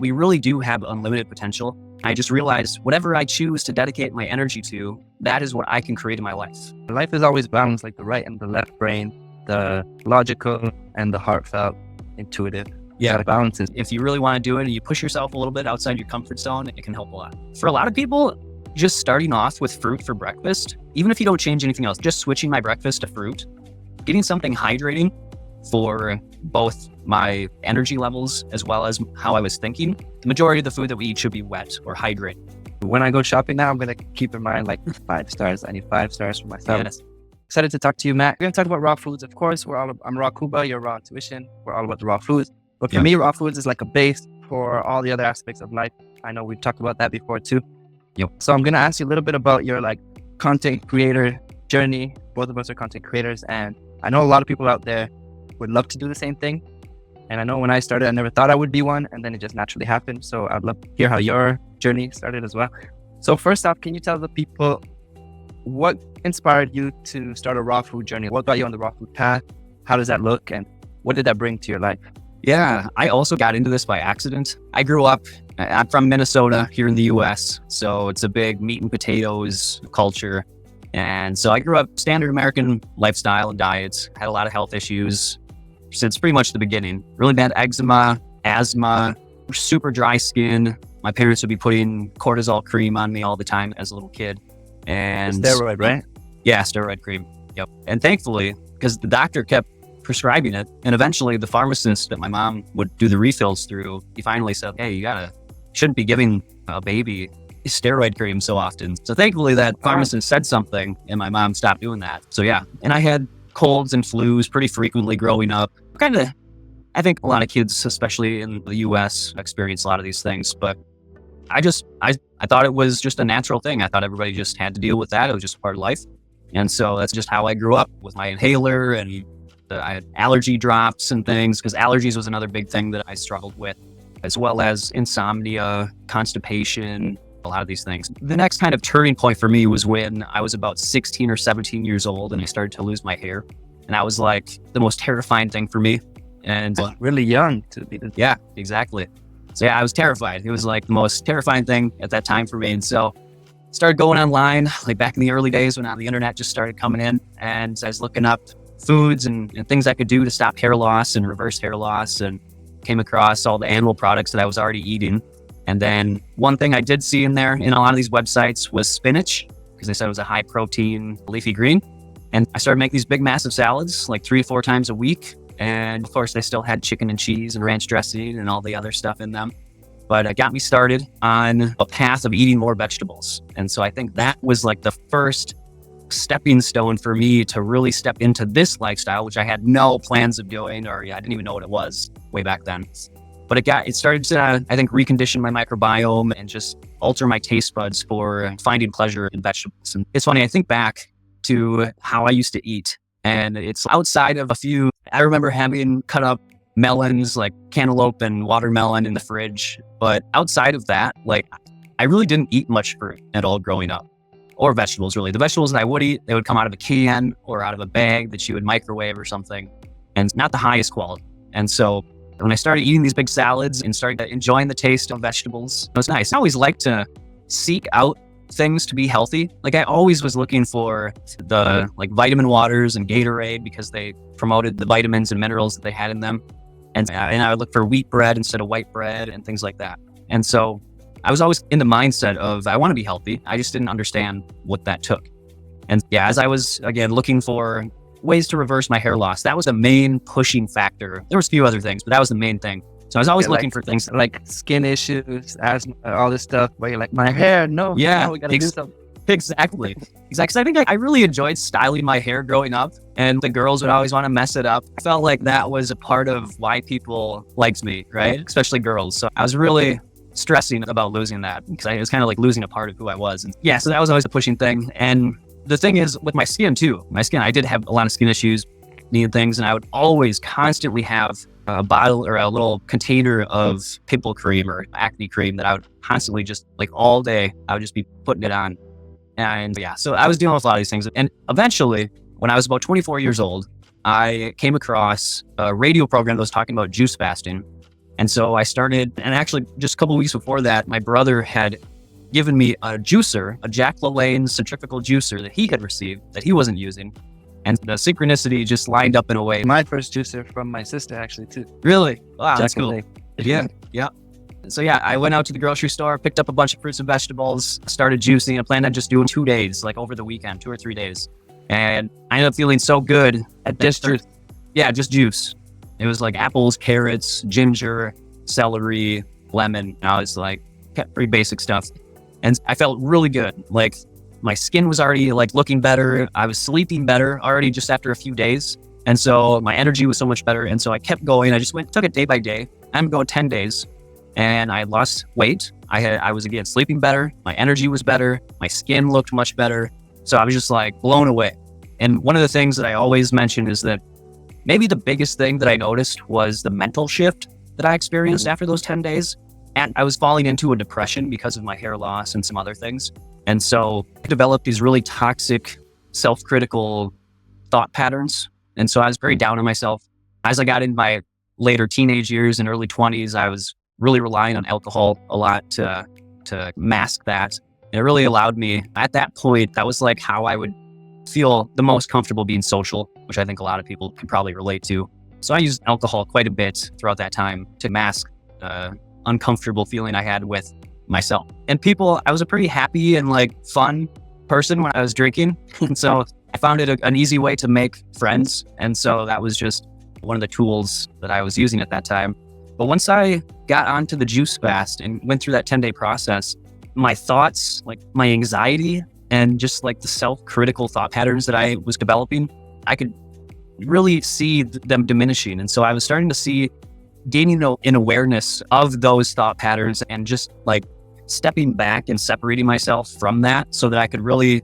We really do have unlimited potential. I just realized whatever I choose to dedicate my energy to, that is what I can create in my life. Life is always balanced, like the right and the left brain, the logical and the heartfelt, intuitive. Yeah, Balances. If you really want to do it and you push yourself a little bit outside your comfort zone, it can help a lot. For a lot of people, just starting off with fruit for breakfast, even if you don't change anything else, just switching my breakfast to fruit, getting something hydrating for both my energy levels as well as how I was thinking. The majority of the food that we eat should be wet or hydrated. When I go shopping now, I'm going to keep in mind like 5 stars. I need 5 stars for myself. Yes. Excited to talk to you, Matt. We're going to talk about raw foods. Of course, I'm raw Kuba, you're raw intuition. We're all about the raw foods. But for me, raw foods is like a base for all the other aspects of life. I know we've talked about that before too. So I'm going to ask you a little bit about your like content creator journey. Both of us are content creators, and I know a lot of people out there would love to do the same thing. And I know when I started, I never thought I would be one, and then it just naturally happened. So I'd love to hear how your journey started as well. So first off, can you tell the people what inspired you to start a raw food journey? What got you on the raw food path? How does that look? And what did that bring to your life? Yeah, I also got into this by accident. I'm from Minnesota here in the US, so it's a big meat and potatoes culture. And so I grew up standard American lifestyle and diets, had a lot of health issues since pretty much the beginning. Really bad eczema, asthma, super dry skin. My parents would be putting cortisol cream on me all the time as a little kid. And steroid, right? Yeah, steroid cream. Yep. And thankfully, because the doctor kept prescribing it, and eventually the pharmacist that my mom would do the refills through, he finally said, hey, you shouldn't be giving a baby steroid cream so often. So thankfully that pharmacist said something and my mom stopped doing that. So yeah, and I had colds and flus pretty frequently growing up. I think a lot of kids, especially in the US, experience a lot of these things, but I thought it was just a natural thing. I thought everybody just had to deal with that. It was just part of life. And so that's just how I grew up, with my inhaler, and I had allergy drops and things, because allergies was another big thing that I struggled with, as well as insomnia, constipation, a lot of these things. The next kind of turning point for me was when I was about 16 or 17 years old and I started to lose my hair. And that was like the most terrifying thing for me. And really young to be. Yeah, exactly. So yeah, I was terrified. It was like the most terrifying thing at that time for me. And so I started going online, like back in the early days when the internet just started coming in, and I was looking up foods and things I could do to stop hair loss and reverse hair loss, and came across all the animal products that I was already eating. And then one thing I did see in there in a lot of these websites was spinach, because they said it was a high protein leafy green. And I started making these big massive salads like 3 or 4 times a week. And of course they still had chicken and cheese and ranch dressing and all the other stuff in them. But it got me started on a path of eating more vegetables. And so I think that was like the first stepping stone for me to really step into this lifestyle, which I had no plans of doing, or I didn't even know what it was way back then. But it started to, I think, recondition my microbiome and just alter my taste buds for finding pleasure in vegetables. And it's funny, I think back to how I used to eat, and it's outside of a few. I remember having cut up melons, like cantaloupe and watermelon in the fridge. But outside of that, like, I really didn't eat much fruit at all growing up, or vegetables really. The vegetables that I would eat, they would come out of a can or out of a bag that you would microwave or something, and not the highest quality. And so when I started eating these big salads and started enjoying the taste of vegetables, it was nice. I always liked to seek out things to be healthy. Like, I always was looking for the like vitamin waters and Gatorade, because they promoted the vitamins and minerals that they had in them. And I would look for wheat bread instead of white bread and things like that. And so I was always in the mindset of, I want to be healthy. I just didn't understand what that took. And yeah, as I was, again, looking for ways to reverse my hair loss, that was the main pushing factor. There was a few other things, but that was the main thing. So I was always looking for things like skin issues, asthma, all this stuff, where you're like, my hair, no, we gotta do something. Exactly. Because I think I really enjoyed styling my hair growing up, and the girls would always want to mess it up. I felt like that was a part of why people liked me, right? Especially girls. So I was really stressing about losing that, because it was kind of like losing a part of who I was. And yeah, so that was always a pushing thing. And the thing is with my skin too, I did have a lot of skin issues, needed things, and I would always constantly have a bottle or a little container of pimple cream or acne cream that I would constantly, just like all day, I would just be putting it on. And yeah, so I was dealing with a lot of these things. And eventually, when I was about 24 years old, I came across a radio program that was talking about juice fasting. And so I started, and actually just a couple of weeks before that, my brother had given me a juicer, a Jack LaLanne centrifugal juicer that he had received that he wasn't using. And the synchronicity just lined up in a way. My first juicer from my sister, actually, too. Really? Wow, that's Jack cool. LaLanne. Yeah, yeah. So yeah, I went out to the grocery store, picked up a bunch of fruits and vegetables, started juicing. I planned on just doing 2 days, like over the weekend, 2 or 3 days. And I ended up feeling so good at this juice. Yeah, just juice. It was like apples, carrots, ginger, celery, lemon. And I was like, pretty basic stuff. And I felt really good. Like my skin was already like looking better. I was sleeping better already just after a few days. And so my energy was so much better. And so I kept going. I just took it day by day. I'm going 10 days. And I lost weight. I was again sleeping better. My energy was better. My skin looked much better. So I was just like blown away. And one of the things that I always mention is that maybe the biggest thing that I noticed was the mental shift that I experienced after those 10 days. And I was falling into a depression because of my hair loss and some other things. And so I developed these really toxic, self-critical thought patterns. And so I was very down on myself. As I got in my later teenage years and early 20s, I was really relying on alcohol a lot to mask that. It really allowed me, at that point, that was like how I would feel the most comfortable being social, which I think a lot of people can probably relate to. So I used alcohol quite a bit throughout that time to mask the uncomfortable feeling I had with myself. And people, I was a pretty happy and like fun person when I was drinking. And so I found it an easy way to make friends. And so that was just one of the tools that I was using at that time. But once I got onto the juice fast and went through that 10-day process, my thoughts, like my anxiety and just like the self-critical thought patterns that I was developing, I could really see them diminishing. And so I was starting to see gaining an awareness of those thought patterns and just like stepping back and separating myself from that so that I could really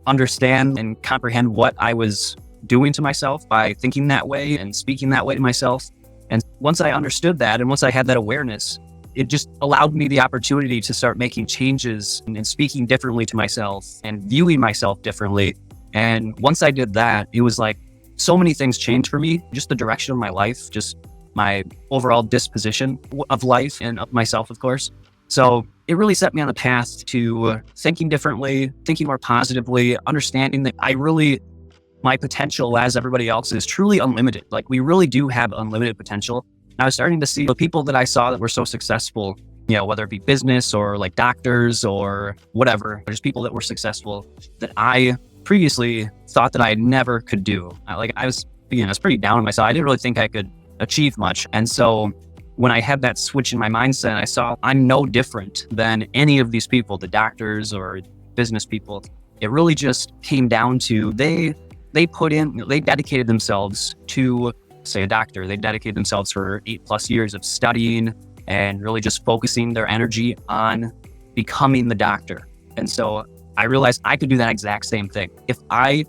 understand and comprehend what I was doing to myself by thinking that way and speaking that way to myself. And once I understood that and once I had that awareness, it just allowed me the opportunity to start making changes and speaking differently to myself and viewing myself differently. And once I did that, it was like so many things changed for me, just the direction of my life, just my overall disposition of life and of myself, of course. So it really set me on a path to thinking differently, thinking more positively, understanding that my potential, as everybody else, is truly unlimited. Like we really do have unlimited potential. I was starting to see the people that I saw that were so successful, whether it be business or like doctors or whatever, just people that were successful that I previously thought that I never could do. I was pretty down on myself. I didn't really think I could achieve much. And so when I had that switch in my mindset, I saw I'm no different than any of these people, the doctors or business people. It really just came down to they dedicated themselves to, say, a doctor. They dedicated themselves for 8+ years of studying and really just focusing their energy on becoming the doctor. And so I realized I could do that exact same thing. If I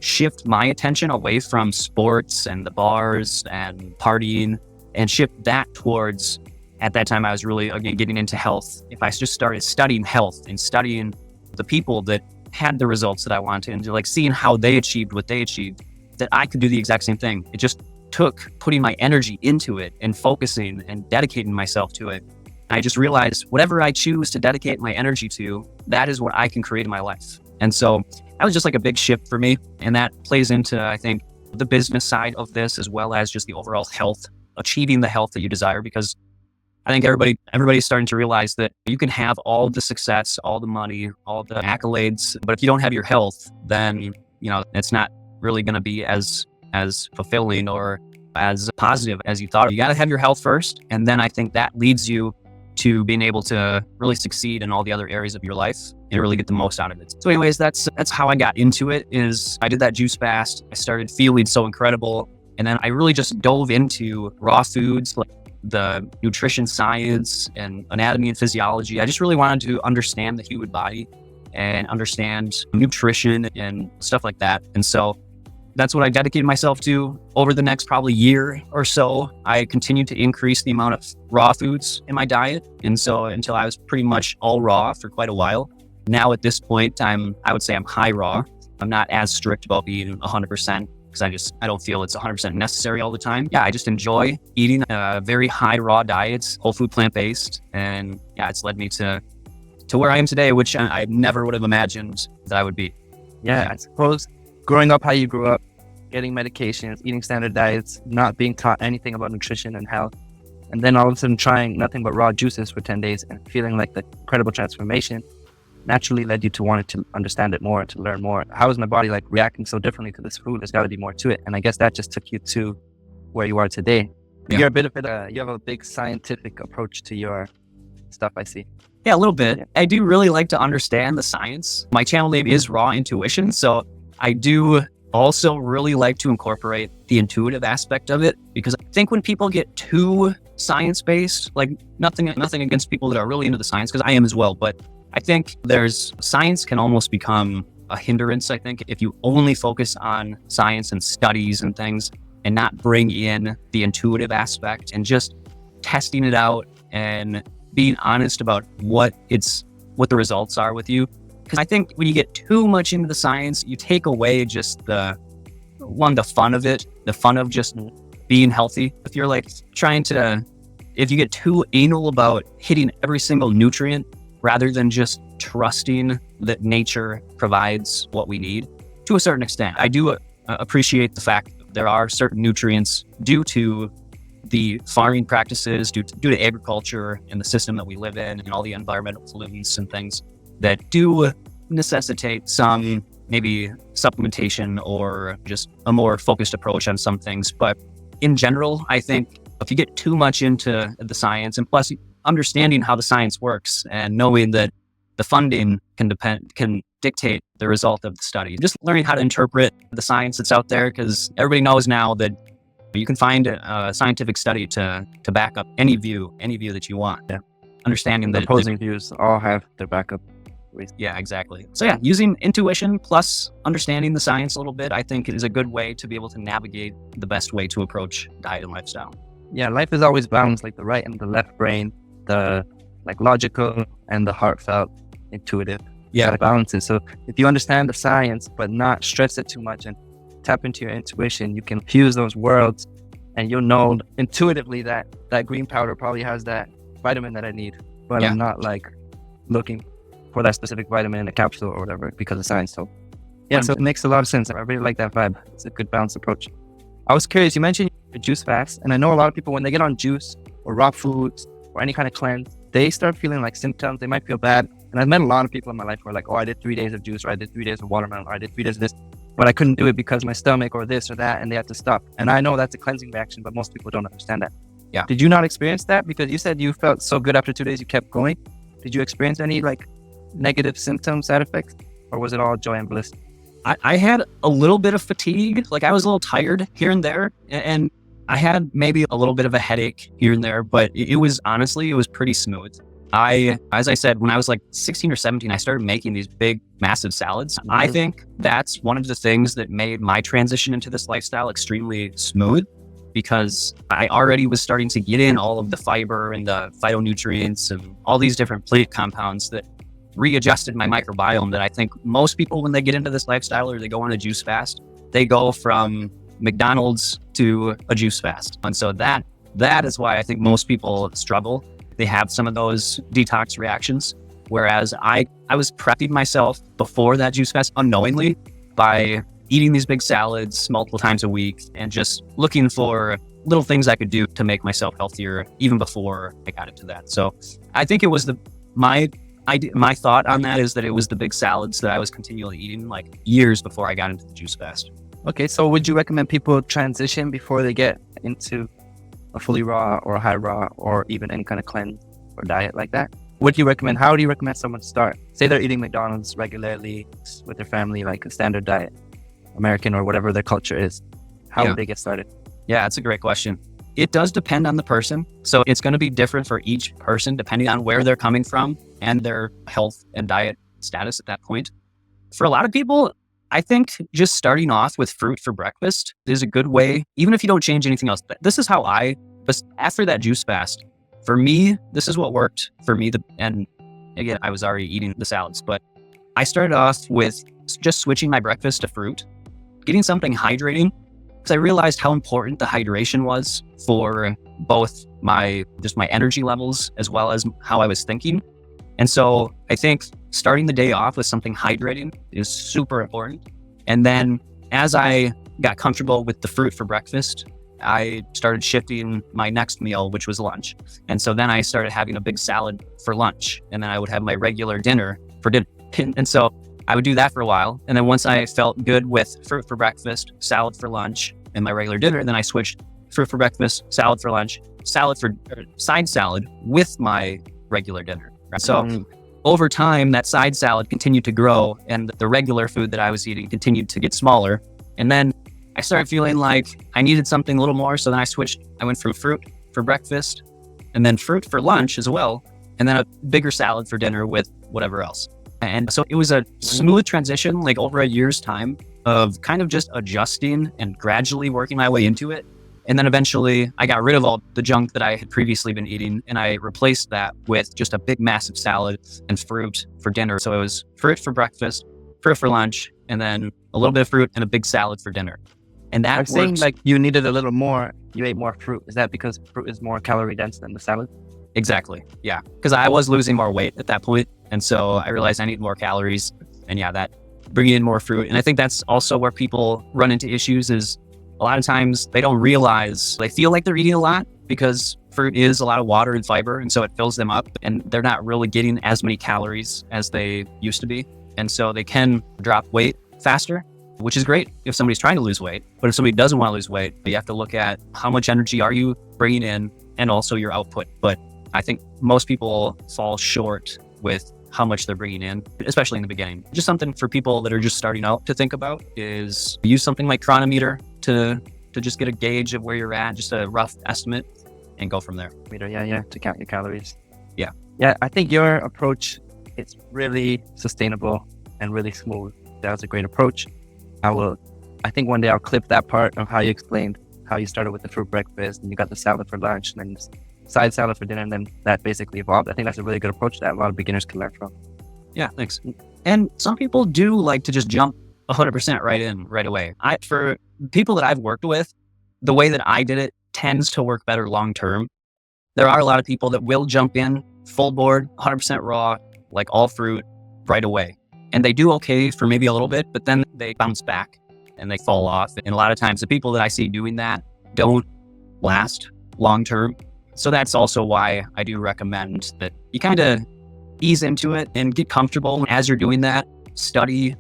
shift my attention away from sports and the bars and partying and shift that towards, at that time I was really, again, getting into health. If I just started studying health and studying the people that had the results that I wanted and like seeing how they achieved what they achieved, that I could do the exact same thing. It just took putting my energy into it and focusing and dedicating myself to it. I just realized whatever I choose to dedicate my energy to, that is what I can create in my life. And so that was just like a big shift for me. And that plays into, I think, the business side of this, as well as just the overall health, achieving the health that you desire, because I think everybody's starting to realize that you can have all the success, all the money, all the accolades, but if you don't have your health, then, it's not really going to be as fulfilling or as positive as you thought. You got to have your health first. And then I think that leads you to being able to really succeed in all the other areas of your life and really get the most out of it. So anyways, that's how I got into it. Is I did that juice fast. I started feeling so incredible. And then I really just dove into raw foods, like the nutrition science and anatomy and physiology. I just really wanted to understand the human body and understand nutrition and stuff like that. And so that's what I dedicated myself to. Over the next probably year or so, I continued to increase the amount of raw foods in my diet. And so until I was pretty much all raw for quite a while. Now at this point, I would say I'm high raw. I'm not as strict about being 100% because I don't feel it's 100% necessary all the time. Yeah, I just enjoy eating very high raw diets, whole food, plant-based. And yeah, it's led me to where I am today, which I never would have imagined that I would be. Yeah, I suppose growing up how you grew up, getting medications, eating standard diets, not being taught anything about nutrition and health, and then all of a sudden trying nothing but raw juices for 10 days and feeling like the incredible transformation naturally led you to wanting to understand it more, to learn more. How is my body like reacting so differently to this food? There's got to be more to it. And I guess that just took you to where you are today. Yeah. You're a bit of it. You have a big scientific approach to your stuff, I see. Yeah, a little bit. Yeah. I do really like to understand the science. My channel name is Raw Intuition, so I do also really like to incorporate the intuitive aspect of it, because I think when people get too science-based, like nothing against people that are really into the science, because I am as well, but I think science can almost become a hindrance, I think, if you only focus on science and studies and things and not bring in the intuitive aspect and just testing it out and being honest about what the results are with you. Because I think when you get too much into the science, you take away just the fun of it, the fun of just being healthy. If you're like if you get too anal about hitting every single nutrient rather than just trusting that nature provides what we need to a certain extent. I do appreciate the fact that there are certain nutrients due to the farming practices, due to agriculture and the system that we live in and all the environmental pollutants and things that do necessitate some maybe supplementation or just a more focused approach on some things. But in general, I think if you get too much into the science, and plus understanding how the science works and knowing that the funding can dictate the result of the study, just learning how to interpret the science that's out there, because everybody knows now that you can find a scientific study to back up any view that you want. Yeah. Understanding The that opposing views all have their backup. Yeah, exactly. So yeah, using intuition plus understanding the science a little bit, I think is a good way to be able to navigate the best way to approach diet and lifestyle. Yeah, life is always balanced, like the right and the left brain, the like logical and the heartfelt, intuitive. Yeah, balances. So if you understand the science but not stress it too much and tap into your intuition, you can fuse those worlds, and you'll know intuitively that green powder probably has that vitamin that I need, but I'm not like looking for that specific vitamin in a capsule or whatever because of science. So yeah, so it makes a lot of sense. I really like that vibe. It's a good balanced approach. I was curious, you mentioned your juice fast, and I know a lot of people when they get on juice or raw foods or any kind of cleanse, they start feeling like symptoms. They might feel bad. And I've met a lot of people in my life who are like, oh, I did 3 days of juice, or I did 3 days of watermelon, or I did 3 days of this, but I couldn't do it because my stomach or this or that, and they had to stop. And I know that's a cleansing reaction, but most people don't understand that. Yeah. Did you not experience that? Because you said you felt so good after 2 days, you kept going. Did you experience any like negative symptoms, side effects, or was it all joy and bliss? I had a little bit of fatigue. Like I was a little tired here and there, and I had maybe a little bit of a headache here and there, but it was pretty smooth. As I said, when I was like 16 or 17, I started making these big, massive salads. Mm-hmm. I think that's one of the things that made my transition into this lifestyle extremely smooth, because I already was starting to get in all of the fiber and the phytonutrients and all these different plant compounds that readjusted my microbiome, that I think most people, when they get into this lifestyle or they go on a juice fast, they go from McDonald's to a juice fast. And so that is why I think most people struggle. They have some of those detox reactions. Whereas I was prepping myself before that juice fast unknowingly by eating these big salads multiple times a week and just looking for little things I could do to make myself healthier even before I got into that. So I think it was my thought on that is that it was the big salads that I was continually eating like years before I got into the juice fast. Okay, so would you recommend people transition before they get into a fully raw or a high raw or even any kind of cleanse or diet like that? What do you recommend? How do you recommend someone start? Say they're eating McDonald's regularly with their family, like a standard diet, American or whatever their culture is. How would they get started? Yeah, that's a great question. It does depend on the person. So it's going to be different for each person depending on where they're coming from and their health and diet status at that point. For a lot of people, I think just starting off with fruit for breakfast is a good way, even if you don't change anything else. This is how after that juice fast, for me, this is what worked for me. And again, I was already eating the salads, but I started off with just switching my breakfast to fruit, eating something hydrating, because I realized how important the hydration was for both my energy levels as well as how I was thinking. And so I think starting the day off with something hydrating is super important. And then as I got comfortable with the fruit for breakfast, I started shifting my next meal, which was lunch. And so then I started having a big salad for lunch, and then I would have my regular dinner for dinner. And so I would do that for a while. And then once I felt good with fruit for breakfast, salad for lunch, and my regular dinner, then I switched fruit for breakfast, salad for lunch, side salad with my regular dinner. So over time, that side salad continued to grow, and the regular food that I was eating continued to get smaller. And then I started feeling like I needed something a little more. So then I went from fruit for breakfast and then fruit for lunch as well. And then a bigger salad for dinner with whatever else. And so it was a smooth transition, like over a year's time of kind of just adjusting and gradually working my way into it. And then eventually I got rid of all the junk that I had previously been eating, and I replaced that with just a big, massive salad and fruit for dinner. So it was fruit for breakfast, fruit for lunch, and then a little bit of fruit and a big salad for dinner. And that I'm saying like you needed a little more, you ate more fruit. Is that because fruit is more calorie dense than the salad? Exactly. Yeah. Because I was losing more weight at that point. And so I realized I need more calories. And yeah, that bringing in more fruit. And I think that's also where people run into issues is a lot of times they don't realize they feel like they're eating a lot because fruit is a lot of water and fiber. And so it fills them up and they're not really getting as many calories as they used to be. And so they can drop weight faster, which is great if somebody's trying to lose weight. But if somebody doesn't want to lose weight, you have to look at how much energy are you bringing in and also your output. But I think most people fall short with how much they're bringing in, especially in the beginning. Just something for people that are just starting out to think about is use something like Chronometer to just get a gauge of where you're at, just a rough estimate, and go from there. Yeah, to count your calories. Yeah. Yeah, I think your approach is really sustainable and really smooth. That was a great approach. I think one day I'll clip that part of how you explained how you started with the fruit breakfast and you got the salad for lunch and then side salad for dinner, and then that basically evolved. I think that's a really good approach that a lot of beginners can learn from. Yeah, thanks. And some people do like to just jump 100% right away. For people that I've worked with, the way that I did it tends to work better long term. There are a lot of people that will jump in full board, 100% raw, like all fruit right away. And they do okay for maybe a little bit, but then they bounce back and they fall off. And a lot of times the people that I see doing that don't last long term. So that's also why I do recommend that you kind of ease into it and get comfortable. As you're doing that, study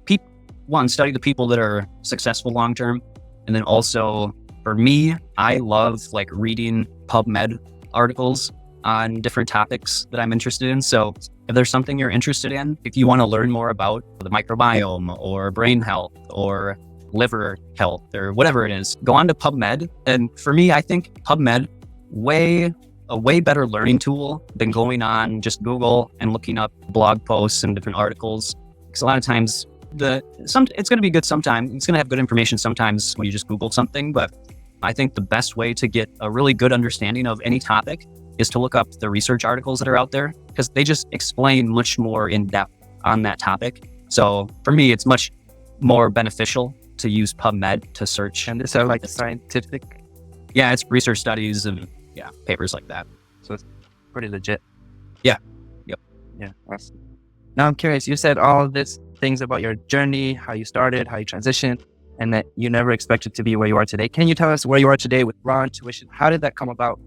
the people that are successful long term. And then also for me, I love like reading PubMed articles on different topics that I'm interested in. So if there's something you're interested in, if you want to learn more about the microbiome or brain health or liver health or whatever it is, go on to PubMed. And for me, I think PubMed a way better learning tool than going on just Google and looking up blog posts and different articles. Because a lot of times it's going to be good sometimes. It's going to have good information sometimes when you just Google something. But I think the best way to get a really good understanding of any topic is to look up the research articles that are out there, because they just explain much more in depth on that topic. So for me, it's much more beneficial to use PubMed to search. And these are like scientific? Yeah, it's research studies and papers like that. So it's pretty legit. Yeah. Yep. Yeah. Awesome. Now I'm curious, you said all of these things about your journey, how you started, how you transitioned, and that you never expected to be where you are today. Can you tell us where you are today with raw intuition? How did that come about?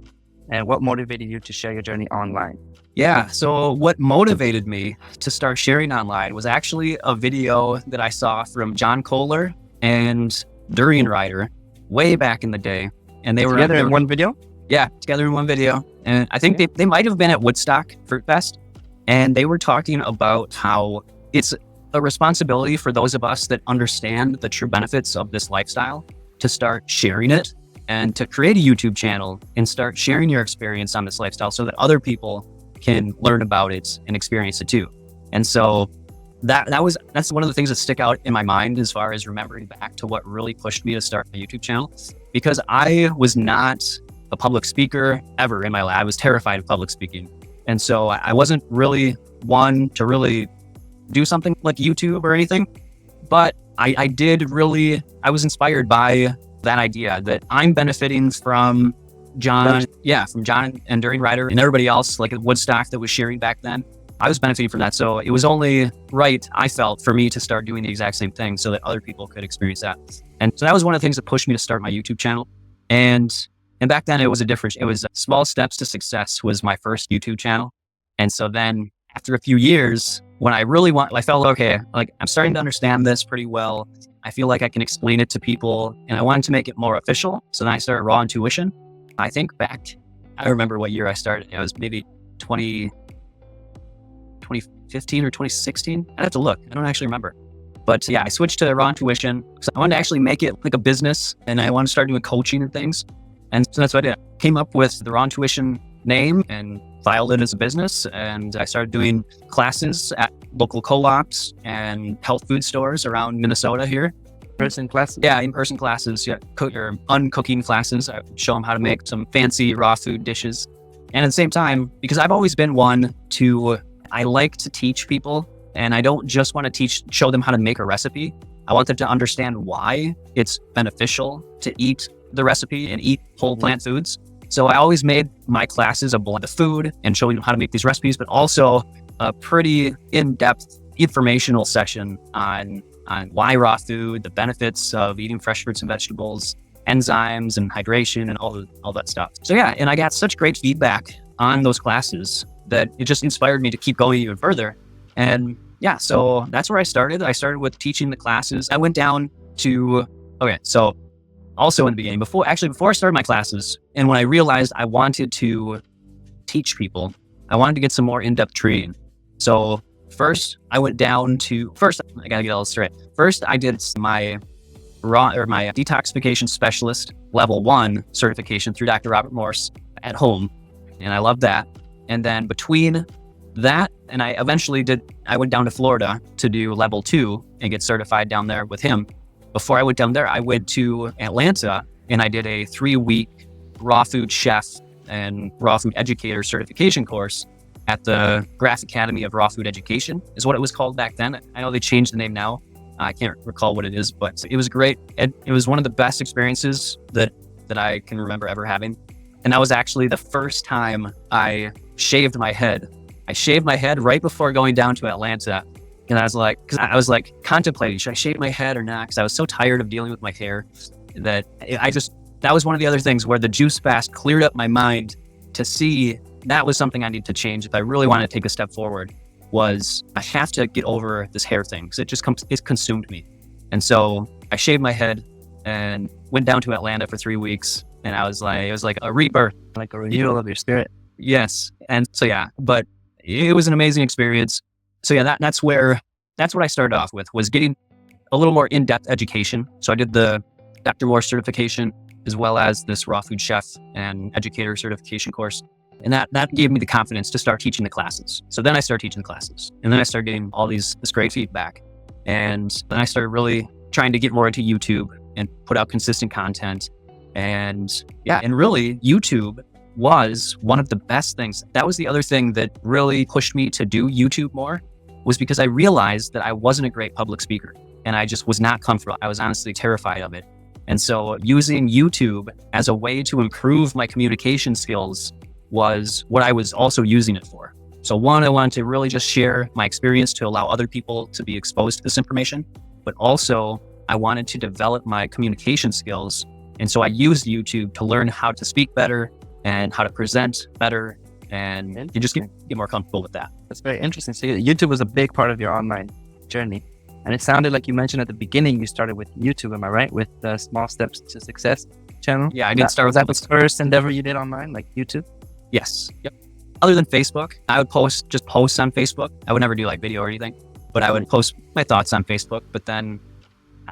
And what motivated you to share your journey online? Yeah. So what motivated me to start sharing online was actually a video that I saw from John Kohler and Durian Rider way back in the day. And they were together in one video? Yeah, together in one video. And I think they might have been at Woodstock Fruit Fest. And they were talking about how it's a responsibility for those of us that understand the true benefits of this lifestyle to start sharing it and to create a YouTube channel and start sharing your experience on this lifestyle so that other people can learn about it and experience it too. And so that's one of the things that stick out in my mind as far as remembering back to what really pushed me to start my YouTube channel, because I was not a public speaker ever in my life. I was terrified of public speaking. And so I wasn't really one to really do something like YouTube or anything, but I was inspired by that idea that I'm benefiting from John and During Rider and everybody else like at Woodstock that was sharing back then. I was benefiting from that. So it was only right, I felt, for me to start doing the exact same thing so that other people could experience that. And so that was one of the things that pushed me to start my YouTube channel. And back then it was Small Steps to Success was my first YouTube channel. And so then after a few years, when I felt, okay, like I'm starting to understand this pretty well. I feel like I can explain it to people and I wanted to make it more official. So then I started Raw Intuition. I think back, I remember what year I started. It was maybe 2015 or 2016. I'd have to look. I don't actually remember. But yeah, I switched to Raw Intuition because I wanted to actually make it like a business and I wanted to start doing coaching and things. And so that's what I did. Came up with the Raw Intuition name and filed it as a business. And I started doing classes at local co-ops and health food stores around Minnesota here. In-person classes? Yeah, in-person classes. Yeah, uncooking classes. I would show them how to make some fancy raw food dishes. And at the same time, because I've always been I like to teach people, and I don't just want to show them how to make a recipe. I want them to understand why it's beneficial to eat the recipe and eat whole plant foods. So I always made my classes a blend of food and showing them how to make these recipes, but also a pretty in-depth informational session on why raw food, the benefits of eating fresh fruits and vegetables, enzymes and hydration and all that stuff. So yeah, and I got such great feedback on those classes that it just inspired me to keep going even further. And yeah, so that's where I started. I started with teaching the classes. I went down to, so also in the beginning, before I started my classes, and when I realized I wanted to teach people, I wanted to get some more in-depth training. So first I gotta get all this straight. First, I did my detoxification specialist level 1 certification through Dr. Robert Morse at home. And I loved that. And then between that, and I went down to Florida to do level 2 and get certified down there with him. Before I went down there, I went to Atlanta and I did a 3-week raw food chef and raw food educator certification course at the Graph Academy of Raw Food Education is what it was called back then. I know they changed the name now. I can't recall what it is, but it was great. It was one of the best experiences that I can remember ever having. And that was actually the first time I shaved my head. I shaved my head right before going down to Atlanta. And I was like contemplating, should I shave my head or not? Because I was so tired of dealing with my hair that that was one of the other things where the juice fast cleared up my mind to see that was something I needed to change if I really wanted to take a step forward. Was I have to get over this hair thing because it consumed me. And so I shaved my head and went down to Atlanta for 3 weeks. And it was like a rebirth, like a renewal of your spirit. Yes. And so, yeah, but it was an amazing experience. So yeah, that's what I started off with, was getting a little more in-depth education. So I did the Dr. Morse certification as well as this raw food chef and educator certification course. And that gave me the confidence to start teaching the classes. So then I started teaching the classes and then I started getting all this great feedback. And then I started really trying to get more into YouTube and put out consistent content. And yeah, and really YouTube was one of the best things. That was the other thing that really pushed me to do YouTube more, was because I realized that I wasn't a great public speaker and I just was not comfortable. I was honestly terrified of it. And so using YouTube as a way to improve my communication skills was what I was also using it for. So one, I wanted to really just share my experience to allow other people to be exposed to this information, but also I wanted to develop my communication skills. And so I used YouTube to learn how to speak better and how to present better, and you just get more comfortable with that. That's very interesting. So YouTube was a big part of your online journey. And it sounded like you mentioned at the beginning, you started with YouTube, am I right? With the Small Steps to Success channel? Yeah, I did start with that. Was that the first endeavor you did online, like YouTube? Yes. Yep. Other than Facebook, I would post on Facebook. I would never do like video or anything, but I would post my thoughts on Facebook. But then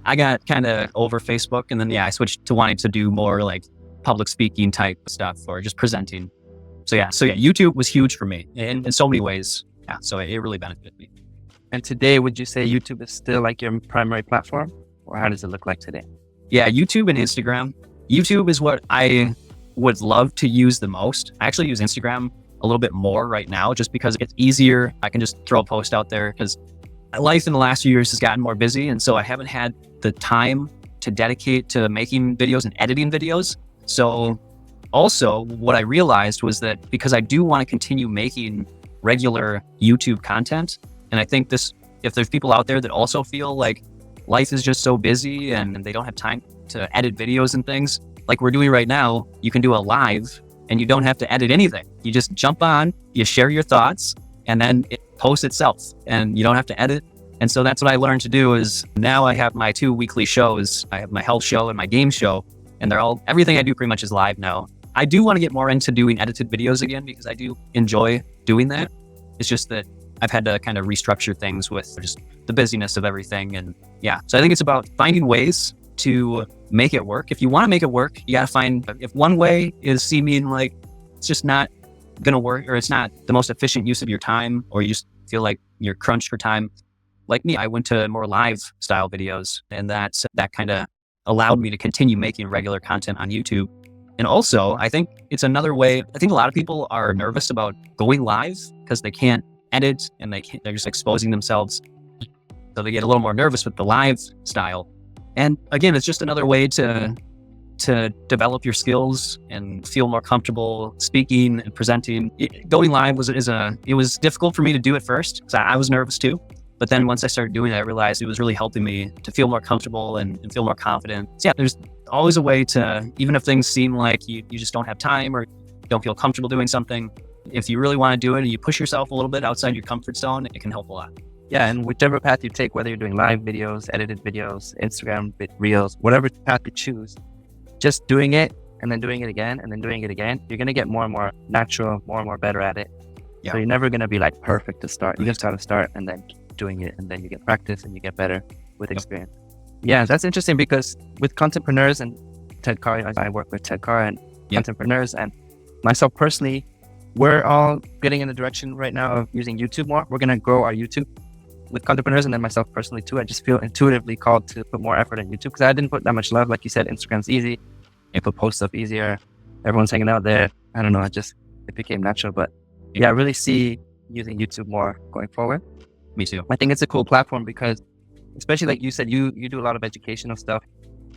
I got kind of over Facebook, and then I switched to wanting to do more like public speaking type stuff or just presenting. So yeah, YouTube was huge for me in so many ways. Yeah, so it really benefited me. And today, would you say YouTube is still like your primary platform, or how does it look like today? Yeah, YouTube and Instagram. YouTube is what I would love to use the most. I actually use Instagram a little bit more right now just because it's easier. I can just throw a post out there because life in the last few years has gotten more busy. And so I haven't had the time to dedicate to making videos and editing videos. So also what I realized was that because I do want to continue making regular YouTube content, and I think if there's people out there that also feel like life is just so busy and they don't have time to edit videos and things like we're doing right now, you can do a live and you don't have to edit anything. You just jump on, you share your thoughts, and then it posts itself and you don't have to edit. And so that's what I learned to do is now I have my 2 weekly shows. I have my health show and my game show, and everything I do pretty much is live now. I do want to get more into doing edited videos again because I do enjoy doing that. It's just that I've had to kind of restructure things with just the busyness of everything. And yeah, so I think it's about finding ways to make it work. If you want to make it work, you got to find, if one way is seeming like it's just not going to work, or it's not the most efficient use of your time, or you just feel like you're crunched for time. Like me, I went to more live style videos, and that kind of allowed me to continue making regular content on YouTube. And also, I think it's another way. I think a lot of people are nervous about going live because they can't edit and they're just exposing themselves. So they get a little more nervous with the live style. And again, it's just another way to develop your skills and feel more comfortable speaking and presenting. Going live it was difficult for me to do at first because I was nervous too. But then once I started doing it, I realized it was really helping me to feel more comfortable and feel more confident. So yeah, there's always a way to, even if things seem like you just don't have time or don't feel comfortable doing something, if you really want to do it and you push yourself a little bit outside your comfort zone, it can help a lot. Yeah, and whichever path you take, whether you're doing live videos, edited videos, Instagram reels, whatever path you choose, just doing it and then doing it again and then doing it again, you're going to get more and more natural, more and more better at it. Yeah. So you're never going to be like perfect to start. You just got to start and then keep doing it, and then you get practice and you get better with experience. Yeah, that's interesting because with contentpreneurs and Ted Carr, I work with Ted Carr and contentpreneurs, and myself personally, we're all getting in the direction right now of using YouTube more. We're going to grow our YouTube with contentpreneurs, and then myself personally too. I just feel intuitively called to put more effort in YouTube because I didn't put that much love. Like you said, Instagram's easy. You put post stuff easier. Everyone's hanging out there. I don't know. It became natural. But yeah, I really see using YouTube more going forward. Me too. I think it's a cool platform because, especially like you said, you do a lot of educational stuff,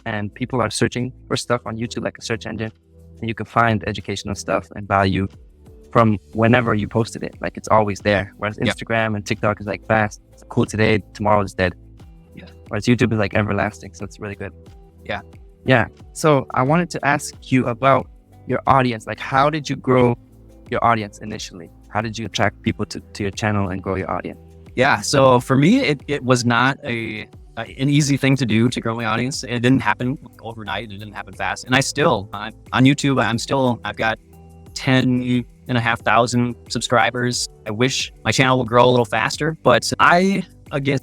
and people are searching for stuff on YouTube, like a search engine, and you can find educational stuff and value from whenever you posted it. Like it's always there. Whereas Instagram and TikTok is like fast. It's cool today, tomorrow is dead. Yeah. Whereas YouTube is like everlasting. So it's really good. Yeah. Yeah. So I wanted to ask you about your audience. Like, how did you grow your audience initially? How did you attract people to your channel and grow your audience? Yeah. So for me, it was not an easy thing to do to grow my audience. It didn't happen overnight. It didn't happen fast. And I still, on YouTube, I've got 10,500 subscribers. I wish my channel would grow a little faster, but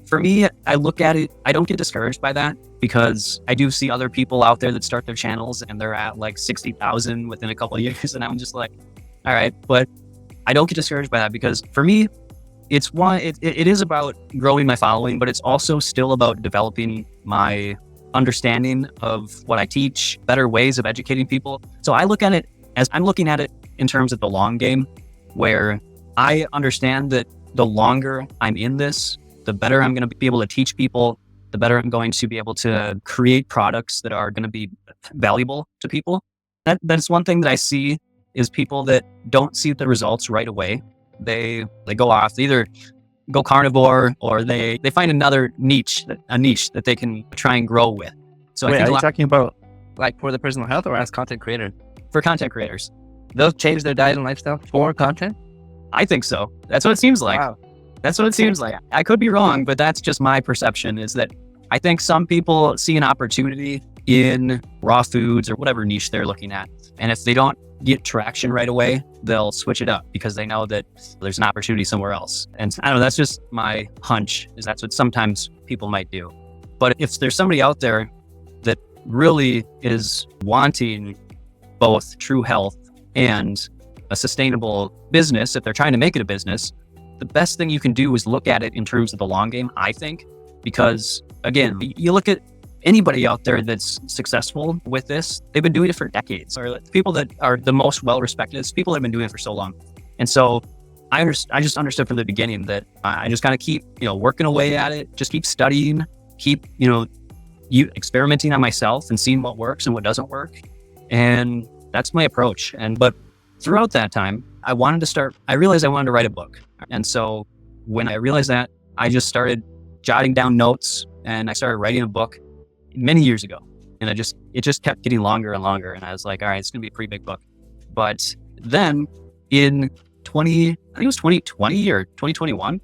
for me, I look at it, I don't get discouraged by that because I do see other people out there that start their channels and they're at like 60,000 within a couple of years. And I'm just like, all right, but I don't get discouraged by that because for me, it is about growing my following, but it's also still about developing my understanding of what I teach, better ways of educating people. So I look at it as I'm looking at it in terms of the long game, where I understand that the longer I'm in this, the better I'm going to be able to teach people, the better I'm going to be able to create products that are going to be valuable to people. That's one thing that I see is people that don't see the results right away. They go off, they either go carnivore or they find another niche that they can try and grow with. So wait, I think are you talking about like for the personal health or as content creator? For content creators. They'll change their diet and lifestyle for content? I think so. That's what it seems like. Wow. That's what it seems like. I could be wrong, but that's just my perception, is that I think some people see an opportunity in raw foods or whatever niche they're looking at. And if they don't get traction right away, they'll switch it up because they know that there's an opportunity somewhere else. And I don't know, that's just my hunch, is that's what sometimes people might do. But if there's somebody out there that really is wanting both true health and a sustainable business, if they're trying to make it a business, the best thing you can do is look at it in terms of the long game, I think, because again, you look at anybody out there that's successful with this, they've been doing it for decades, or people that are the most well-respected, it's people that have been doing it for so long. And so I just understood from the beginning that I just gotta keep, working away at it, just keep studying, keep, you experimenting on myself and seeing what works and what doesn't work. And that's my approach. But throughout that time, I realized I wanted to write a book. And so when I realized that, I just started jotting down notes and I started writing a book many years ago. And it just kept getting longer and longer. And I was like, all right, it's going to be a pretty big book. But then in I think it was 2020 or 2021,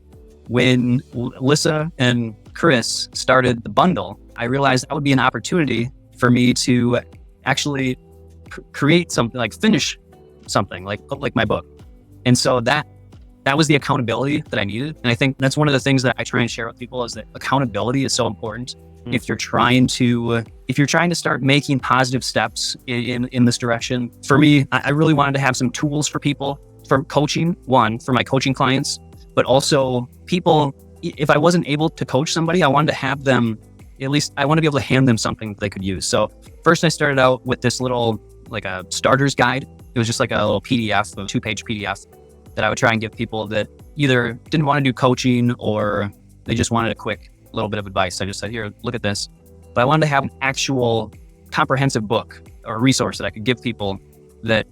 when Lissa and Chris started the bundle, I realized that would be an opportunity for me to actually create something, like finish something, like my book. And so that was the accountability that I needed. And I think that's one of the things that I try and share with people, is that accountability is so important. If you're trying to start making positive steps in this direction. For me, I really wanted to have some tools for people, for coaching, for my coaching clients, but also people, if I wasn't able to coach somebody, I wanted to have them, at least I want to be able to hand them something that they could use. So first I started out with this little, like a starter's guide. It was just like a little PDF, a 2-page PDF that I would try and give people that either didn't want to do coaching or they just wanted a quick little bit of advice. I just said, here, look at this. But I wanted to have an actual comprehensive book or resource that I could give people that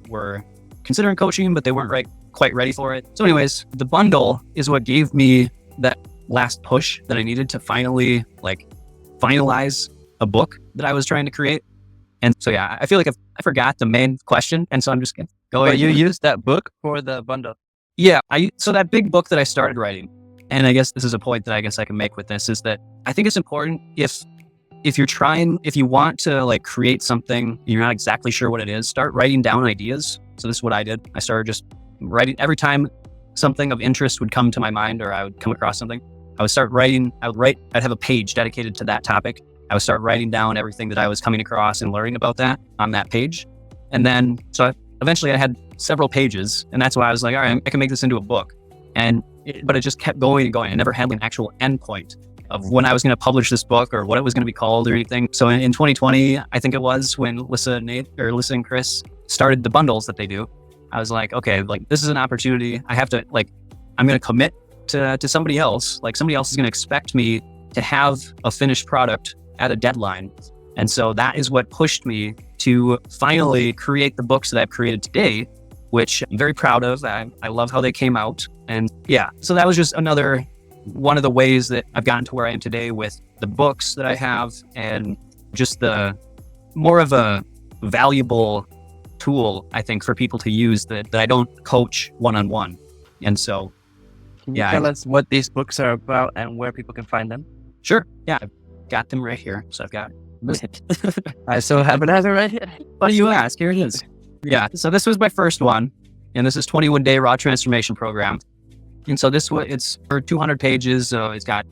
were considering coaching, but they weren't quite ready for it. So anyways, the bundle is what gave me that last push that I needed to finally finalize a book that I was trying to create. And so, yeah, I feel like I forgot the main question. And so I'm just going to go ahead. But you used that book for the bundle. Yeah. So that big book that I started writing, and I guess this is a point that I guess I can make with this, is that I think it's important if you want to create something, you're not exactly sure what it is, start writing down ideas. So this is what I did. I started just writing every time something of interest would come to my mind or I would come across something. I would start writing. I'd have a page dedicated to that topic. I would start writing down everything that I was coming across and learning about that on that page. And then, eventually I had several pages, and that's why I was like, all right, I can make this into a book. But it just kept going and going. I never had an actual endpoint of when I was going to publish this book or what it was going to be called or anything. So in 2020, I think it was, when Lissa and Chris started the bundles that they do, I was like, okay, this is an opportunity. I have to, I'm going to commit to somebody else. Somebody else is going to expect me to have a finished product at a deadline. And so that is what pushed me to finally create the books that I've created today, which I'm very proud of. I love how they came out. And yeah, so that was just another one of the ways that I've gotten to where I am today with the books that I have, and just the more of a valuable tool, I think, for people to use that I don't coach one-on-one. And so, can you tell us what these books are about and where people can find them? Sure. Yeah, I've got them right here. So I've got I still have it right here. What do you ask? Here it is. Yeah. So this was my first one, and this is 21-Day Raw Transformation Program. And so it's for 200 pages. So it's got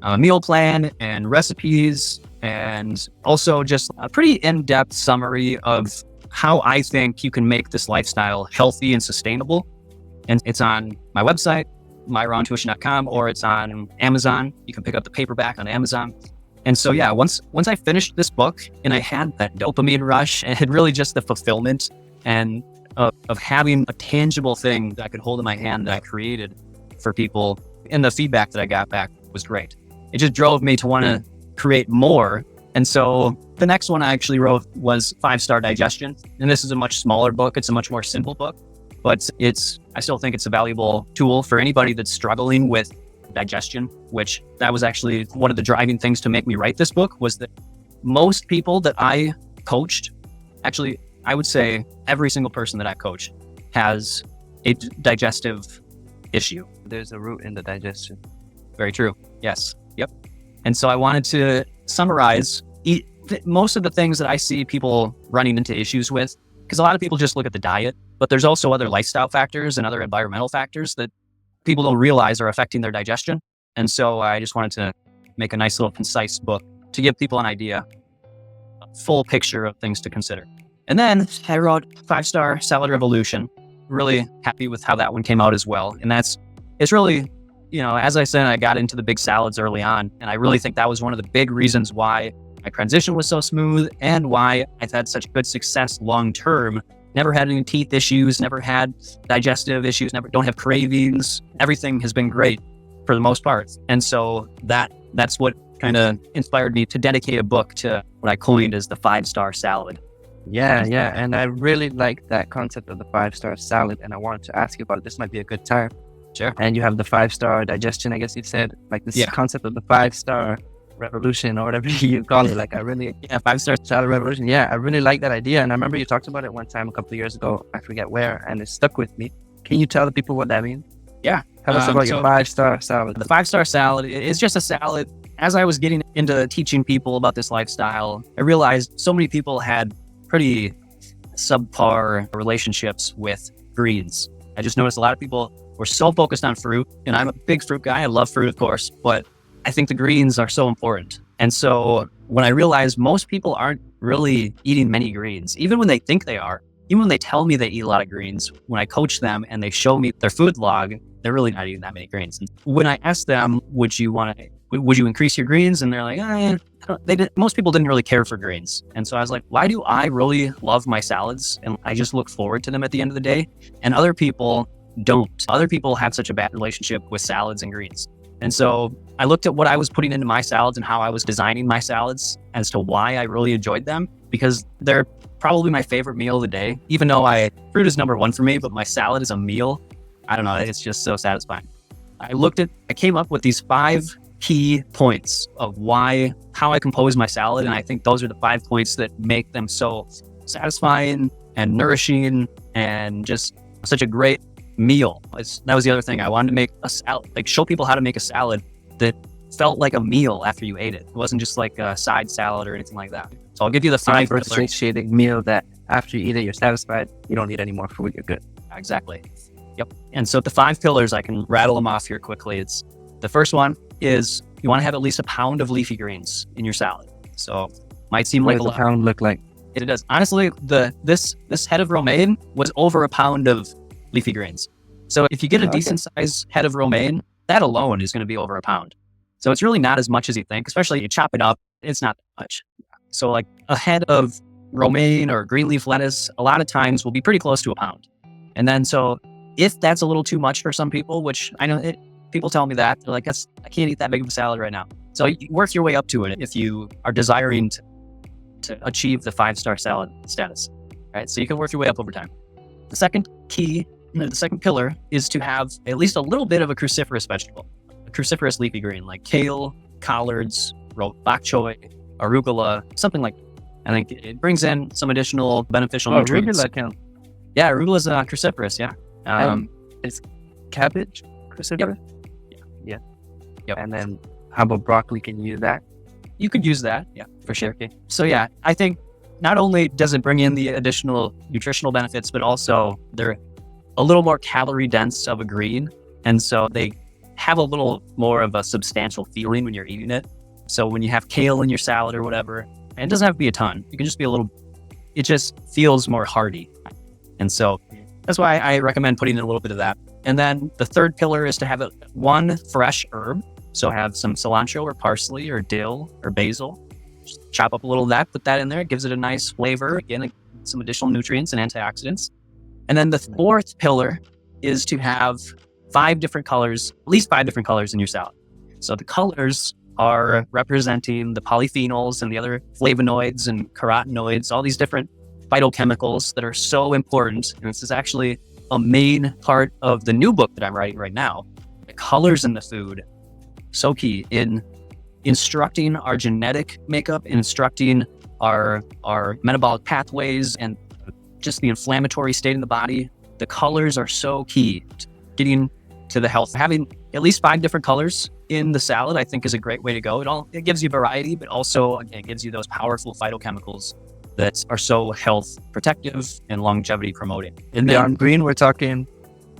a meal plan and recipes, and also just a pretty in-depth summary of how I think you can make this lifestyle healthy and sustainable. And it's on my website, myrawintuition.com, or it's on Amazon. You can pick up the paperback on Amazon. And so, yeah, once I finished this book and I had that dopamine rush and really just the fulfillment and of having a tangible thing that I could hold in my hand that I created for people, and the feedback that I got back was great. It just drove me to want to create more. And so the next one I actually wrote was 5-Star Digestion. And this is a much smaller book. It's a much more simple book, but I still think it's a valuable tool for anybody that's struggling with digestion, which that was actually one of the driving things to make me write this book, was that most people that I coached, actually, I would say every single person that I coached has a digestive issue. There's a root in the digestion. Very true. Yes. Yep. And so I wanted to summarize most of the things that I see people running into issues with, because a lot of people just look at the diet, but there's also other lifestyle factors and other environmental factors that people don't realize are affecting their digestion. And so I just wanted to make a nice little concise book to give people an idea, a full picture of things to consider. And then I wrote 5-Star Salad Revolution. Really happy with how that one came out as well. And it's really, as I said, I got into the big salads early on. And I really think that was one of the big reasons why my transition was so smooth and why I've had such good success long-term never had any teeth issues, never had digestive issues, don't have cravings. Everything has been great for the most part. And so that's what kind of inspired me to dedicate a book to what I coined as the 5-star salad. Yeah. And I really like that concept of the 5-star salad. And I wanted to ask you about it. This might be a good time. Sure. And you have the 5-star digestion, I guess you said, like this concept of the 5-star revolution or whatever you call it. Like 5-star salad revolution. Yeah, I really like that idea. And I remember you talked about it one time a couple of years ago. I forget where, and it stuck with me. Can you tell the people what that means? Yeah. Tell us about your 5-star salad. The 5-star salad is just a salad. As I was getting into teaching people about this lifestyle, I realized so many people had pretty subpar relationships with greens. I just noticed a lot of people were so focused on fruit, and I'm a big fruit guy. I love fruit, of course, but I think the greens are so important. And so when I realized most people aren't really eating many greens, even when they think they are, even when they tell me they eat a lot of greens, when I coach them and they show me their food log, they're really not eating that many greens. And when I asked them, would you increase your greens? And they're like, most people didn't really care for greens. And so I was like, why do I really love my salads? And I just look forward to them at the end of the day. And other people don't. Other people have such a bad relationship with salads and greens. And so I looked at what I was putting into my salads and how I was designing my salads as to why I really enjoyed them, because they're probably my favorite meal of the day. Even though fruit is number one for me, but my salad is a meal. I don't know, it's just so satisfying. I came up with these 5 key points of how I compose my salad. And I think those are the 5 points that make them so satisfying and nourishing and just such a great meal. That was the other thing. I wanted to make a salad, like show people how to make a salad that felt like a meal after you ate it. It wasn't just like a side salad or anything like that. So I'll give you the 5 satiating meal that after you eat it, you're satisfied. You don't need any more food. You're good. Exactly. Yep. And so the 5 pillars, I can rattle them off here quickly. The first one is you want to have at least a pound of leafy greens in your salad. So might seem like a lot. What does a pound look like? It does. Honestly, this head of romaine was over a pound of leafy greens. So if you get a decent size head of romaine, that alone is going to be over a pound. So it's really not as much as you think, especially if you chop it up, it's not that much. So like a head of romaine or green leaf lettuce, a lot of times will be pretty close to a pound. And then so if that's a little too much for some people, which I know people tell me that, they're like, I can't eat that big of a salad right now. So you work your way up to it if you are desiring to achieve the 5-star salad status. Right? So you can work your way up over time. The second pillar is to have at least a little bit of a cruciferous vegetable, a cruciferous leafy green like kale, collards, bok choy, arugula, something like that. I think it brings in some additional beneficial nutrients. Arugula count. Yeah, arugula is cruciferous, yeah. Is cabbage cruciferous? Yep. And then how about broccoli? Can you use that? You could use that, yeah, for sure. Okay. So yeah, I think not only does it bring in the additional nutritional benefits, but also they're a little more calorie dense of a green. And so they have a little more of a substantial feeling when you're eating it. So when you have kale in your salad or whatever, and it doesn't have to be a ton, it can just be a little, it just feels more hearty. And so that's why I recommend putting in a little bit of that. And then the third pillar is to have one fresh herb. So have some cilantro or parsley or dill or basil. Just chop up a little of that, put that in there. It gives it a nice flavor. Again, some additional nutrients and antioxidants. And then the fourth pillar is to have 5 different colors, at least 5 different colors in your salad. So the colors are representing the polyphenols and the other flavonoids and carotenoids, all these different phytochemicals that are so important. And this is actually a main part of the new book that I'm writing right now. The colors in the food, so key in instructing our genetic makeup, instructing our metabolic pathways, and just the inflammatory state in the body. The colors are so key to getting to the health. Having at least 5 different colors in the salad, I think, is a great way to go. It gives you variety, but also it gives you those powerful phytochemicals that are so health protective and longevity promoting. And then green, we're talking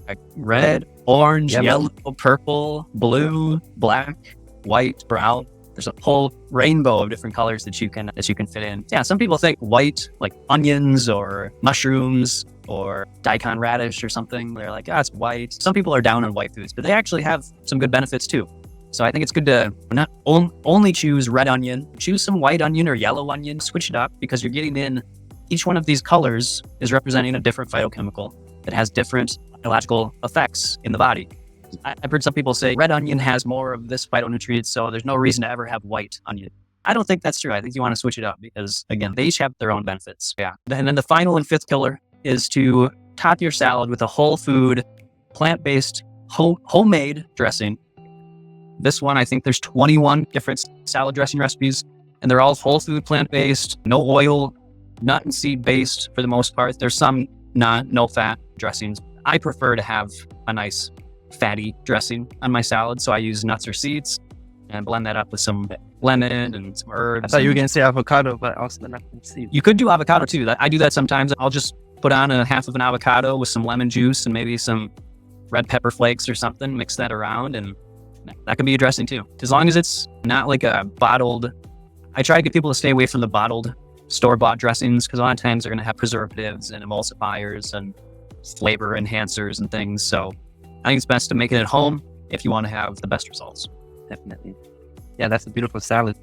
like red, orange, yellow, purple, blue, black, white, brown. There's a whole rainbow of different colors that you can fit in. Yeah, some people think white, like onions or mushrooms or daikon radish or something. They're like, it's white. Some people are down on white foods, but they actually have some good benefits too. So I think it's good to not only choose red onion, choose some white onion or yellow onion, switch it up, because you're getting in each one of these colors is representing a different phytochemical that has different biological effects in the body. I've heard some people say red onion has more of this phytonutrient, so there's no reason to ever have white onion. I don't think that's true. I think you want to switch it up because, again, they each have their own benefits. Yeah. And then the final and fifth pillar is to top your salad with a whole food, plant-based, homemade dressing. This one, I think there's 21 different salad dressing recipes, and they're all whole food, plant-based, no oil, nut and seed based for the most part. There's some no fat dressings. I prefer to have a nice fatty dressing on my salad, so I use nuts or seeds and blend that up with some lemon and some herbs. I thought you were going to say avocado, but also the nuts and seeds. You could do avocado too. I do that sometimes. I'll just put on a half of an avocado with some lemon juice and maybe some red pepper flakes or something, mix that around, and that can be a dressing too. As long as it's not like a bottled, I try to get people to stay away from the bottled store-bought dressings because a lot of times they're going to have preservatives and emulsifiers and flavor enhancers and things. So I think it's best to make it at home if you want to have the best results. Definitely. Yeah, that's a beautiful salad.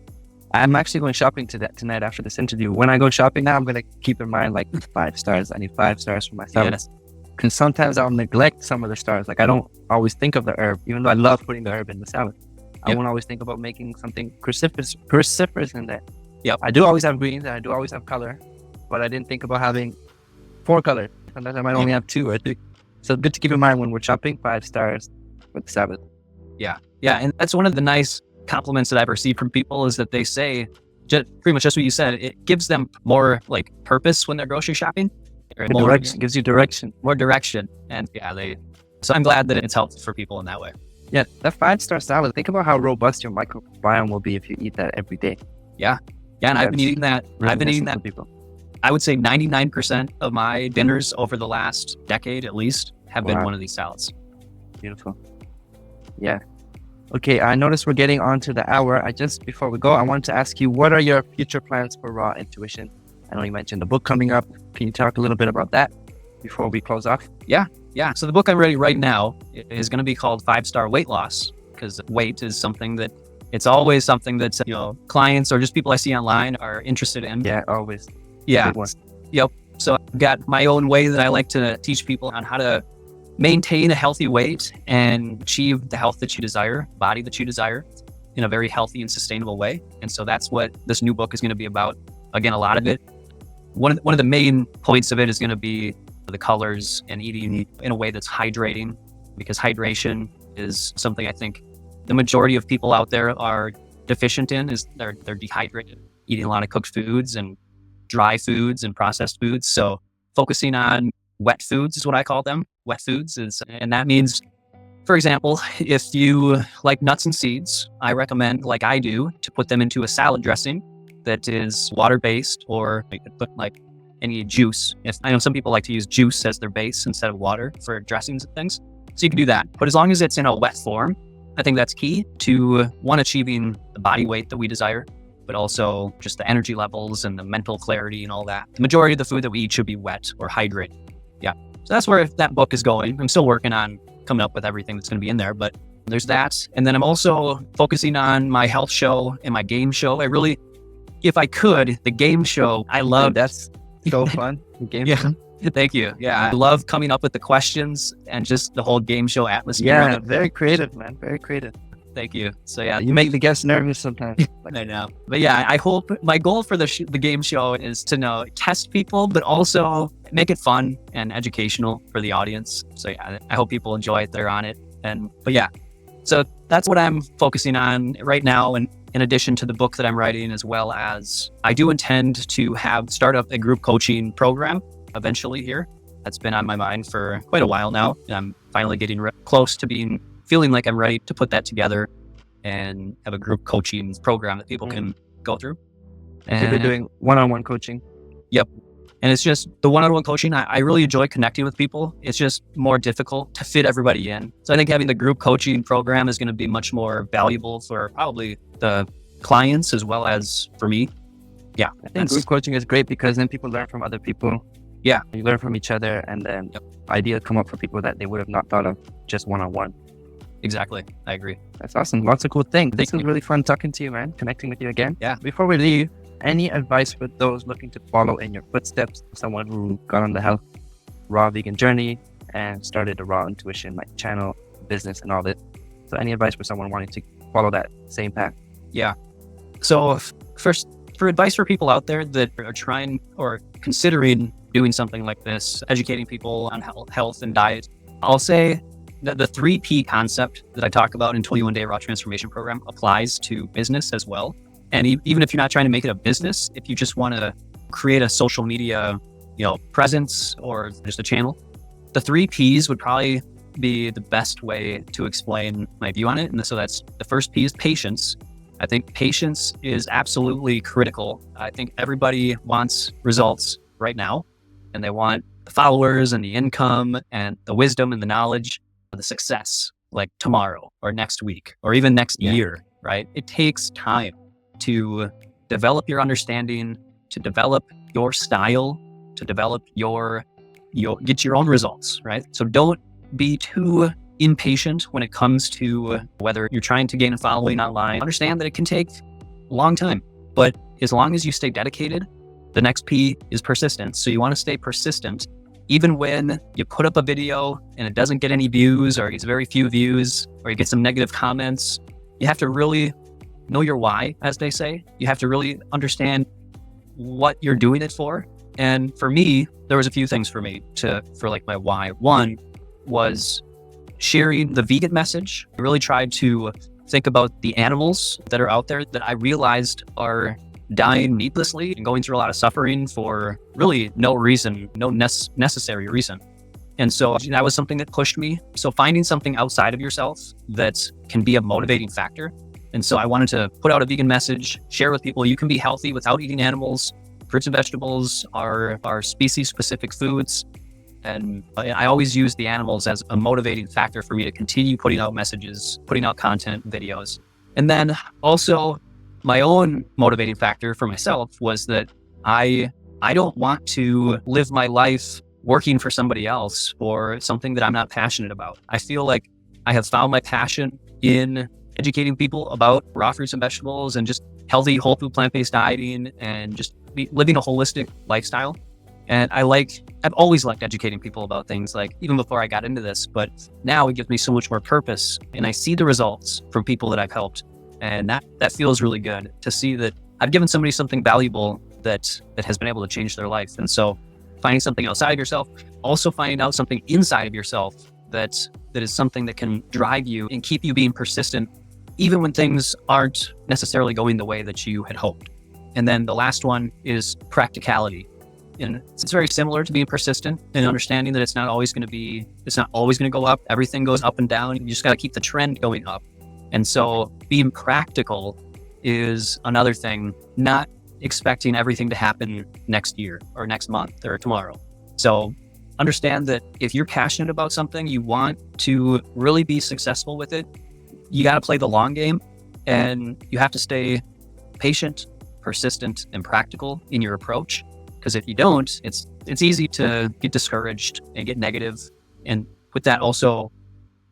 I'm actually going shopping tonight after this interview. When I go shopping now, I'm going to keep in mind like 5 stars. I need 5 stars for my salad. Yes. Because sometimes I'll neglect some of the stars. Like I don't always think of the herb, even though I love putting the herb in the salad. I won't always think about making something cruciferous in there. Yep. I do always have greens and I do always have color, but I didn't think about having 4 colors. Sometimes I might only have 2 or 3. So good to keep in mind when we're shopping, 5 stars with the salad. Yeah. And that's one of the nice compliments that I've received from people is that they say pretty much just what you said. It gives them more like purpose when they're grocery shopping. Direction gives you direction. More direction. And so I'm glad that it's helpful for people in that way. Yeah, that 5-star salad, think about how robust your microbiome will be if you eat that every day. Yeah, and I've been eating that. Really I've been eating that. People. I would say 99% of my dinners over the last decade at least have been one of these salads. Beautiful. Yeah. Okay, I noticed we're getting on to the hour. Before we go, I wanted to ask you, what are your future plans for Raw Intuition? I know you mentioned the book coming up. Can you talk a little bit about that before we close off? Yeah. So the book I'm writing right now is going to be called 5-Star Weight Loss, because weight is something that it's always something that clients or just people I see online are interested in. Yeah, always. Yeah. Yep. So I've got my own way that I like to teach people on how to maintain a healthy weight and achieve the health that you desire, body that you desire in a very healthy and sustainable way. And so that's what this new book is going to be about. Again, a lot of it. One of the main points of it is going to be the colors and eating in a way that's hydrating, because hydration is something I think the majority of people out there are deficient in. Is they're dehydrated, eating a lot of cooked foods and dry foods and processed foods. So focusing on wet foods is what I call them. Wet foods and that means, for example, if you like nuts and seeds, I recommend, like I do, to put them into a salad dressing that is water-based, or you could put like any juice. I know some people like to use juice as their base instead of water for dressings and things. So you can do that. But as long as it's in a wet form, I think that's key to achieving the body weight that we desire, but also just the energy levels and the mental clarity and all that. The majority of the food that we eat should be wet or hydrated. Yeah. So that's where that book is going. I'm still working on coming up with everything that's going to be in there, but there's that. And then I'm also focusing on my health show and my game show. If I could, the game show, I love. That's so fun. Game show. Thank you. Yeah, I love coming up with the questions and just the whole game show atmosphere. Yeah, very creative, man. Very creative. Thank you. So yeah, you make the guests nervous sometimes. I know, but yeah, I hope my goal for the game show is to test people, but also make it fun and educational for the audience. So yeah, I hope people enjoy it. They're on it, but yeah, so that's what I'm focusing on right now. And in addition to the book that I'm writing, as well as I do intend to start up a group coaching program eventually here. That's been on my mind for quite a while now, and I'm finally getting close to feeling like I'm ready to put that together and have a group coaching program that people can go through. And so they're doing one-on-one coaching. Yep. And it's just the one-on-one coaching. I really enjoy connecting with people. It's just more difficult to fit everybody in. So I think having the group coaching program is going to be much more valuable for probably the clients as well as for me. Yeah. I think group coaching is great because then people learn from other people. Yeah. You learn from each other, and then ideas come up for people that they would have not thought of just one-on-one. Exactly. I agree. That's awesome. Lots of cool things. This was really fun talking to you, man. Connecting with you again. Yeah. Before we leave, Any advice for those looking to follow in your footsteps? Someone who got on the health raw vegan journey and started a raw intuition like channel, business, and all this. So any advice for someone wanting to follow that same path? Yeah. So first, for advice for people out there that are trying or considering doing something like this, educating people on health and diet, I'll say that the 3P concept that I talk about in 21 Day Raw Transformation Program applies to business as well. And even if you're not trying to make it a business, if you just want to create a social media, presence or just a channel, the 3Ps would probably be the best way to explain my view on it. And so that's the first P is patience. I think patience is absolutely critical. I think everybody wants results right now, and they want the followers and the income and the wisdom and the knowledge, the success like tomorrow or next week or even next year, right? It takes time to develop your understanding, to develop your style, to develop get your own results, right? So don't be too impatient when it comes to whether you're trying to gain a following online. Understand that it can take a long time, but as long as you stay dedicated, the next P is persistence. So you want to stay persistent, even when you put up a video and it doesn't get any views or it gets very few views or you get some negative comments. You have to really know your why, as they say. You have to really understand what you're doing it for. And for me, there was a few things for me for like my why. One was sharing the vegan message. I really tried to think about the animals that are out there that I realized are dying needlessly and going through a lot of suffering for really no reason, no necessary reason. And so that was something that pushed me. So finding something outside of yourself that can be a motivating factor. And so I wanted to put out a vegan message, share with people you can be healthy without eating animals. Fruits and vegetables are species-specific foods. And I always use the animals as a motivating factor for me to continue putting out messages, putting out content, videos. And then also my own motivating factor for myself was that I don't want to live my life working for somebody else for something that I'm not passionate about. I feel like I have found my passion in educating people about raw fruits and vegetables and just healthy, whole food, plant-based dieting and just living a holistic lifestyle. And I've always liked educating people about things, like even before I got into this, but now it gives me so much more purpose and I see the results from people that I've helped. And that feels really good to see that I've given somebody something valuable that has been able to change their life. And so finding something outside of yourself, also finding out something inside of yourself that is something that can drive you and keep you being persistent, even when things aren't necessarily going the way that you had hoped. And then the last one is practicality. And it's very similar to being persistent and understanding that it's not always going to go up. Everything goes up and down. You just got to keep the trend going up. And so being practical is another thing, not expecting everything to happen next year or next month or tomorrow. So understand that if you're passionate about something, you want to really be successful with it, you got to play the long game and you have to stay patient, persistent, and practical in your approach. Because if you don't, it's easy to get discouraged and get negative. And with that also,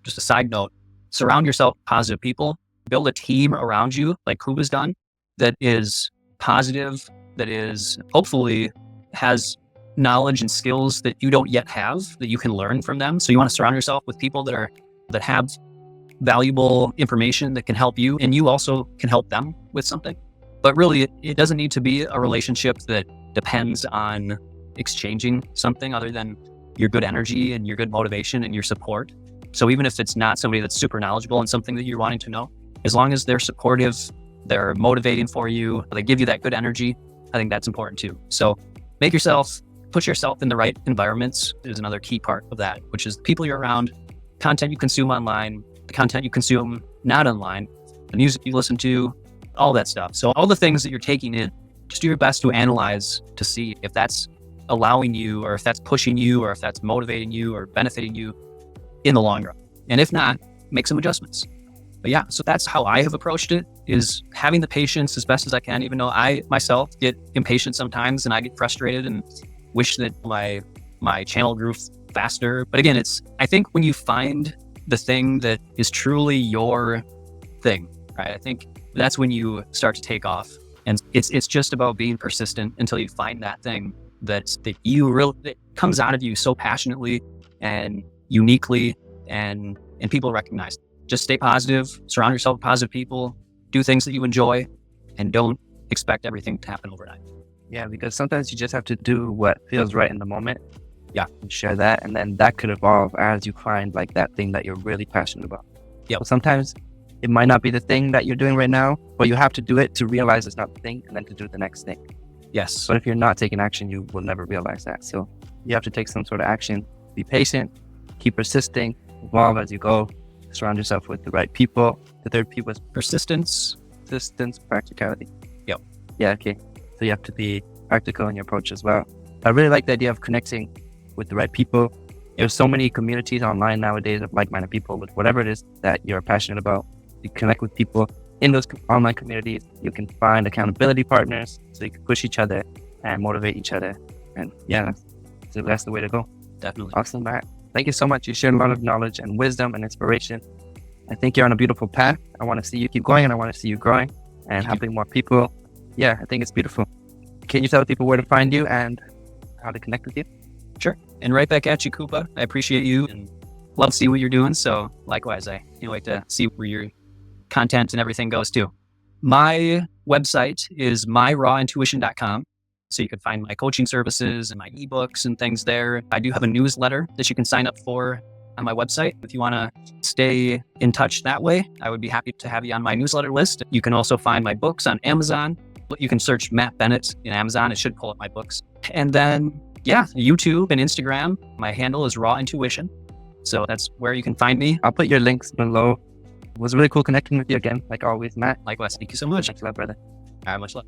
just a side note, surround yourself with positive people, build a team around you like Kuba's done that is positive, that is hopefully has knowledge and skills that you don't yet have that you can learn from them. So you want to surround yourself with people that have valuable information that can help you and you also can help them with something. But really, it doesn't need to be a relationship that depends on exchanging something other than your good energy and your good motivation and your support. So even if it's not somebody that's super knowledgeable in something that you're wanting to know, as long as they're supportive, they're motivating for you, they give you that good energy, I think that's important too. So put yourself in the right environments is another key part of that, which is the people you're around, content you consume online, the content you consume not online, the music you listen to, all that stuff. So all the things that you're taking in, just do your best to analyze to see if that's allowing you or if that's pushing you or if that's motivating you or benefiting you in the long run. And if not, make some adjustments. But yeah, so that's how I have approached it, is having the patience as best as I can, even though I myself get impatient sometimes and I get frustrated and wish that my channel grew faster. But again, I think when you find the thing that is truly your thing, right? I think that's when you start to take off. And it's just about being persistent until you find that thing that you really, that comes out of you so passionately and uniquely, and people recognize it. Just stay positive, surround yourself with positive people, do things that you enjoy, and don't expect everything to happen overnight. Yeah, because sometimes you just have to do what feels right in the moment. Yeah. And share that, and then that could evolve as you find like that thing that you're really passionate about. Yep. So sometimes it might not be the thing that you're doing right now, but you have to do it to realize it's not the thing, and then to do the next thing. Yes. But if you're not taking action, you will never realize that. So you have to take some sort of action, be patient, keep persisting, evolve as you go, surround yourself with the right people. The third P was Persistence. practicality. Yep. Yeah, okay. So you have to be practical in your approach as well. I really like the idea of connecting with the right people. There's so many communities online nowadays of like-minded people with whatever it is that you're passionate about. You connect with people in those online communities. You can find accountability partners so you can push each other and motivate each other. And yeah, that's the way to go. Definitely. Awesome, Matt. Thank you so much. You shared a lot of knowledge and wisdom and inspiration. I think you're on a beautiful path. I want to see you keep going, and I want to see you growing and helping more people. Yeah, I think it's beautiful. Can you tell people where to find you and how to connect with you? Sure. And right back at you, Kuba. I appreciate you and love to see what you're doing. So likewise, I can't wait to see where your content and everything goes too. My website is myrawintuition.com. So you can find my coaching services and my ebooks and things there. I do have a newsletter that you can sign up for on my website. If you want to stay in touch that way, I would be happy to have you on my newsletter list. You can also find my books on Amazon. You can search Matt Bennett in Amazon. It should pull up my books. And then, yeah, YouTube and Instagram. My handle is Raw Intuition. So that's where you can find me. I'll put your links below. It was really cool connecting with you again, like always, Matt. Likewise. Thank you so much. Much love, brother. All right, much love.